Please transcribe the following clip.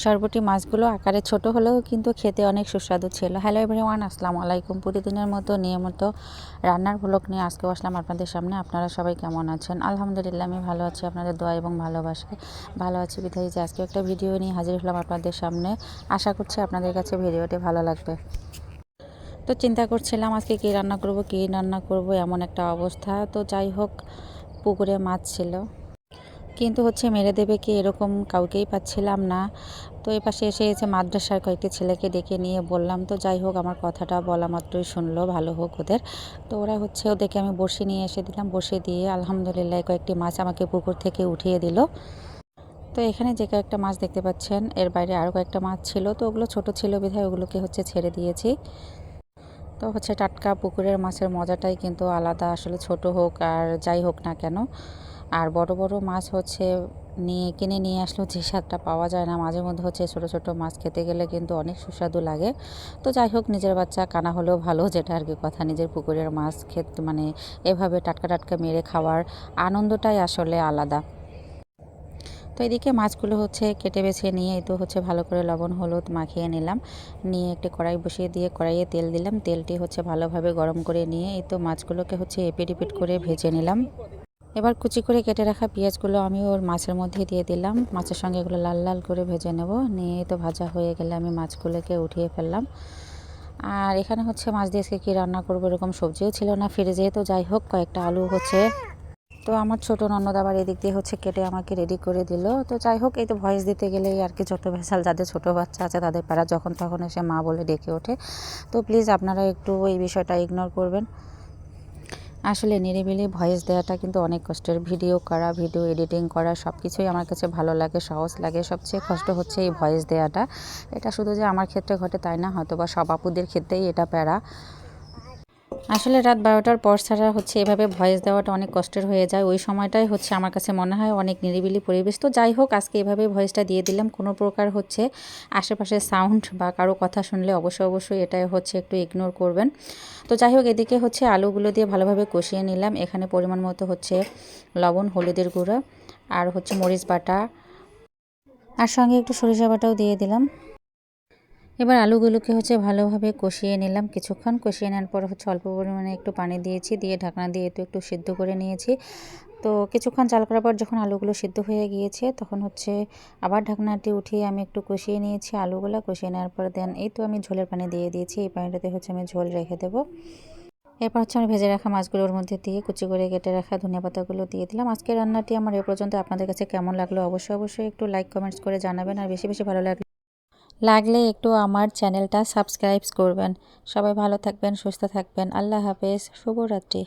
সরবটি মাছগুলো আকারে ছোট হলেও কিন্তু খেতে অনেক সুস্বাদু ছিল। হ্যালো এভরিওয়ান, আসসালামু আলাইকুম। প্রতিদিনের মতো নিয়মিত রান্নার ভ্লগ নিয়ে আজকেও আসলাম আপনাদের সামনে। আপনারা সবাই কেমন আছেন? আলহামদুলিল্লাহ আমি ভালো আছি, আপনাদের দোয়া এবং ভালোবাসায় ভালো আছি। বিধায় যে আজকে একটা ভিডিও নিয়ে হাজির হলাম আপনাদের সামনে। আশা করছি আপনাদের কাছে ভিডিওটি ভালো লাগবে। তো চিন্তা করছিলাম আজকে কী রান্না করব এমন একটা অবস্থা। তো যাই হোক, পুকুরে মাছ ছিল, কিন্তু মেরে দেবে কি এরকম কাউকেই পাচ্ছিলাম না। তো এই পাশে এসে মাদ্রাসার কয়েকটি ছেলেকে ডেকে নিয়ে বললাম। তো যাই হোক, আমার কথাটা বলা মাত্রই শুনলো, ভালো হোক ওদের। তো ওরা ওদেরকে আমি বড়শি নিয়ে এসে দিলাম, বড়শি দিয়ে আলহামদুলিল্লাহ কয়েকটি মাছ আমাকে পুকুর থেকে উঠিয়ে দিল। তো এখানে যে কয়েকটা মাছ দেখতে পাচ্ছেন, এর বাইরে আরও কয়েকটা মাছ ছিল। তো ওগুলো ছোট ছিল বিধায় ওগুলোকে ছেড়ে দিয়েছি। তো টাটকা পুকুরের মাছের মজাটাই কিন্তু আলাদা, আসলে ছোট হোক আর যাই হোক না কেন। আর বড় বড় মাছ কিনে নিয়ে আসলেও যে স্বাদটা পাওয়া যায় না, মাঝে মধ্যে ছোট ছোট মাছ খেতে গেলে কিন্তু অনেক সুস্বাদু লাগে। তো যাই হোক, নিজের বাচ্চা কানা হলেও ভালো, যেটা আর কি কথা। নিজের পুকুরের মাছ খেতে এভাবে টাটকা টাটকা মেরে খাওয়ার আনন্দটাই আসলে আলাদা। তো এদিকে মাছগুলো কেটে বেছে নিয়ে এই তো ভালো করে লবণ হলুদ মাখিয়ে নিলাম। নিয়ে একটি কড়াই বসিয়ে দিয়ে কড়াইয়ে তেল দিলাম। তেলটি ভালোভাবে গরম করে নিয়ে এই তো মাছগুলোকে এপিট এপিট করে ভেজে নিলাম। এবার কুচি করে কেটে রাখা পেঁয়াজগুলো আমি ওর মাছের মধ্যে দিয়ে দিলাম। মাছের সঙ্গে এগুলো লাল লাল করে ভেজে নেব। নিয়ে তো ভাজা হয়ে গেলে আমি মাছগুলোকে উঠিয়ে ফেললাম। আর এখানে মাছ দিয়ে আজকে কী রান্না করবো, এরকম সবজিও ছিল না ফ্রিজে। তো যাই হোক, কয়েকটা আলু তো আমার ছোটো ননদ আবার এদিক দিয়ে কেটে আমাকে রেডি করে দিল। তো যাই হোক, এই তো ভয়েস দিতে গেলেই আর কি যত ভেসাল, যাদের ছোটো বাচ্চা আছে তাদের পাড়া যখন তখন এসে মা বলে ডেকে ওঠে। তো প্লিজ আপনারা একটু এই বিষয়টা ইগনোর করবেন। আসলে নিরিবিলি ভয়েস দেওয়াটা কিন্তু অনেক কষ্টের। ভিডিও করা, ভিডিও এডিটিং করা সব কিছুই আমার কাছে ভালো লাগে, সহজ লাগে। সবচেয়ে কষ্ট এই ভয়েস দেওয়াটা। এটা শুধু যে আমার ক্ষেত্রে ঘটে তাই না, হয়তো বা সব আপুদের ক্ষেত্রেই এটা প্যারা। আসলে রাত 12টার পর ছাড়া এভাবে ভয়েস দেওয়াটা অনেক কষ্টের হয়ে যায়। ওই সময়টাই আমার কাছে মনে হয় অনেক নিরিবিলি পরিবেশ। তো যাই হোক, আজকে এভাবে ভয়েসটা দিয়ে দিলাম। কোনো প্রকার আশেপাশে সাউন্ড বা কারো কথা শুনলে অবশ্যই এটাই একটু ইগনোর করবেন। তো যাই হোক, এদিকে আলুগুলো দিয়ে ভালোভাবে কষিয়ে নিলাম। এখানে পরিমাণ মতো লবণ, হলুদের গুঁড়া আর মরিচ বাটা, আর সঙ্গে একটু সরিষা বাটাও দিয়ে দিলাম। এবার আলুগুলোকে ভালোভাবে কষিয়ে নিলাম। কিছুক্ষণ কষিয়ে নেওয়ার পর অল্প পরিমাণে একটু পানি দিয়েছি, দিয়ে ঢাকনা দিয়ে একটু সিদ্ধ করে নিয়েছি। তো কিছুক্ষণ চাল করার পর যখন আলুগুলো সিদ্ধ হয়ে গিয়েছে, তখন আবার ঢাকনাটি উঠিয়ে আমি একটু কষিয়ে নিয়েছি। আলুগুলো কষিয়ে নেওয়ার পর দেন এই তো আমি ঝোলের পানি দিয়ে দিয়েছি। এই পানিটাতে আমি ঝোল রেখে দেবো। এরপর আমি ভেজে রাখা মাছগুলোর মধ্যে দিয়ে কুচি করে কেটে রাখা ধনিয়া পাতাগুলো দিয়ে দিলাম। আজকের রান্নাটি আমার এ পর্যন্ত। আপনাদের কাছে কেমন লাগলো অবশ্যই একটু লাইক কমেন্টস করে জানাবেন। আর বেশি ভালো লাগলে একটু আমার চ্যানেলটা সাবস্ক্রাইব করবেন। সবাই ভালো থাকবেন, সুস্থ থাকবেন। আল্লাহ হাফেজ, শুভরাত্রি।